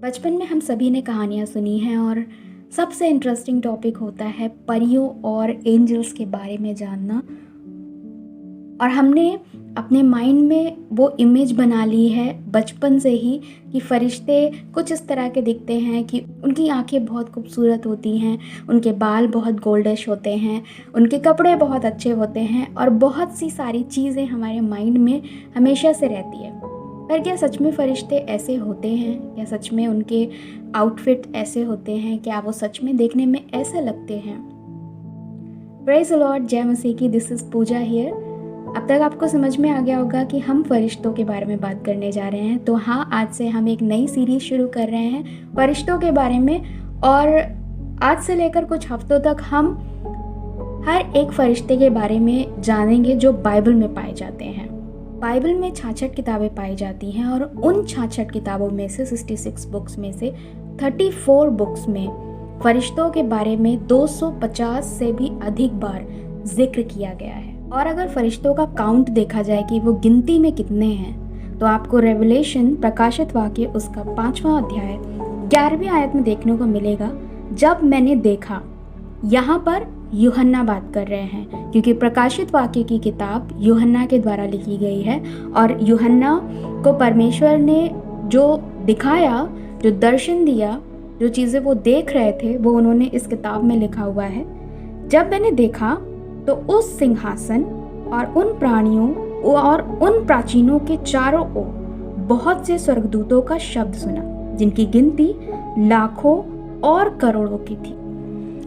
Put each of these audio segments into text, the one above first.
बचपन में हम सभी ने कहानियाँ सुनी हैं और सबसे इंटरेस्टिंग टॉपिक होता है परियों और एंजल्स के बारे में जानना। और हमने अपने माइंड में वो इमेज बना ली है बचपन से ही कि फरिश्ते कुछ इस तरह के दिखते हैं कि उनकी आंखें बहुत खूबसूरत होती हैं, उनके बाल बहुत गोल्डिश होते हैं, उनके कपड़े बहुत अच्छे होते हैं और बहुत सी सारी चीज़ें हमारे माइंड में हमेशा से रहती है। पर क्या सच में फरिश्ते ऐसे होते हैं? क्या सच में उनके आउटफिट ऐसे होते हैं? क्या वो सच में देखने में ऐसे लगते हैं? प्रेज़ द लॉर्ड, जय मसीह की। This is Puja here. अब तक आपको समझ में आ गया होगा कि हम फरिश्तों के बारे में बात करने जा रहे हैं। तो हाँ, आज से हम एक नई सीरीज़ शुरू कर रहे हैं फरिश्तों के बारे में। और आज से लेकर कुछ हफ्तों तक हम हर एक फरिश्ते के बारे में जानेंगे जो बाइबल में पाए जाते हैं। बाइबल में 66 किताबें पाई जाती हैं और उन 66 किताबों में से 66 बुक्स में से 34 बुक्स में फरिश्तों के बारे में 250 से भी अधिक बार जिक्र किया गया है। और अगर फरिश्तों का काउंट देखा जाए कि वो गिनती में कितने हैं, तो आपको रेवलेशन प्रकाशित वाक्य उसका 5वां अध्याय 11वीं आयत में देखने को मिलेगा। जब मैंने देखा, यहाँ पर यूहन्ना बात कर रहे हैं क्योंकि प्रकाशित वाक्य की किताब यूहन्ना के द्वारा लिखी गई है और यूहन्ना को परमेश्वर ने जो दिखाया, जो दर्शन दिया, जो चीज़ें वो देख रहे थे, वो उन्होंने इस किताब में लिखा हुआ है। जब मैंने देखा तो उस सिंहासन और उन प्राणियों और उन प्राचीनों के चारों ओर बहुत से स्वर्गदूतों का शब्द सुना, जिनकी गिनती लाखों और करोड़ों की थी।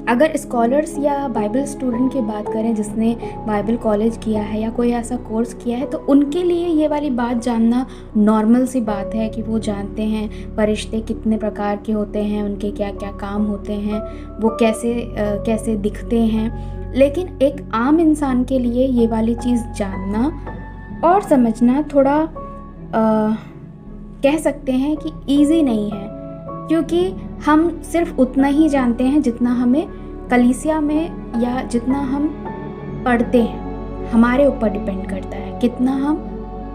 अगर स्कॉलर्स या बाइबल स्टूडेंट की बात करें जिसने बाइबल कॉलेज किया है या कोई ऐसा कोर्स किया है, तो उनके लिए ये वाली बात जानना नॉर्मल सी बात है कि वो जानते हैं फरिश्ते कितने प्रकार के होते हैं, उनके क्या क्या काम होते हैं, वो कैसे दिखते हैं। लेकिन एक आम इंसान के लिए ये वाली चीज़ जानना और समझना थोड़ा कह सकते हैं कि ईजी नहीं है, क्योंकि हम सिर्फ उतना ही जानते हैं जितना हमें कलीसिया में या जितना हम पढ़ते हैं। हमारे ऊपर डिपेंड करता है कितना हम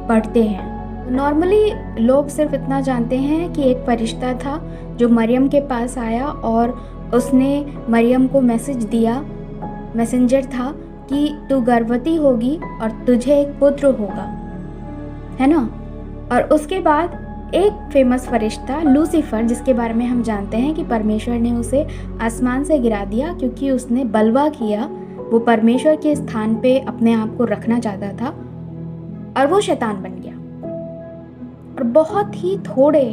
पढ़ते हैं। नॉर्मली लोग सिर्फ इतना जानते हैं कि एक फरिश्ता था जो मरियम के पास आया और उसने मरियम को मैसेज दिया, मैसेंजर था कि तू गर्भवती होगी और तुझे एक पुत्र होगा, है ना। और उसके बाद एक फेमस फरिश्ता लूसीफर, जिसके बारे में हम जानते हैं कि परमेश्वर ने उसे आसमान से गिरा दिया क्योंकि उसने बलवा किया। वो परमेश्वर के स्थान पे अपने आप को रखना चाहता था और वो शैतान बन गया। और बहुत ही थोड़े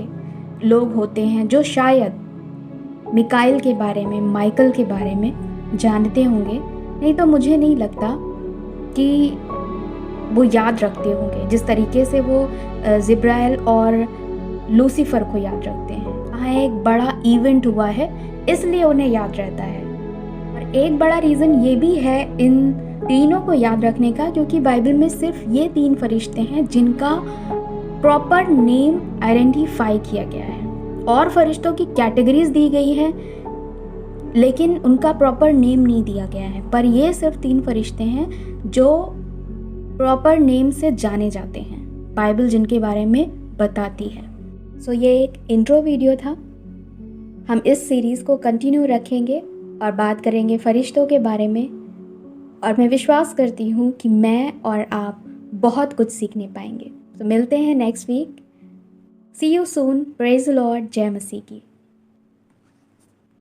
लोग होते हैं जो शायद मिकाइल के बारे में, माइकल के बारे में जानते होंगे। नहीं तो मुझे नहीं लगता कि वो याद रखते होंगे जिस तरीके से वो जिब्राइल और लूसीफर को याद रखते हैं। वहाँ एक बड़ा इवेंट हुआ है, इसलिए उन्हें याद रहता है। और एक बड़ा रीज़न ये भी है इन तीनों को याद रखने का, क्योंकि बाइबल में सिर्फ ये 3 फरिश्ते हैं जिनका प्रॉपर नेम आइडेंटिफाई किया गया है। और फरिश्तों की कैटेगरीज दी गई है लेकिन उनका प्रॉपर नेम नहीं दिया गया है। पर ये सिर्फ 3 फरिश्ते हैं जो प्रॉपर नेम से जाने जाते हैं, बाइबल जिनके बारे में बताती है। सो ये एक इंट्रो वीडियो था। हम इस सीरीज़ को कंटिन्यू रखेंगे और बात करेंगे फरिश्तों के बारे में। और मैं विश्वास करती हूँ कि मैं और आप बहुत कुछ सीखने पाएंगे। तो मिलते हैं next week. See you soon. Praise the lord. जय मसीह की।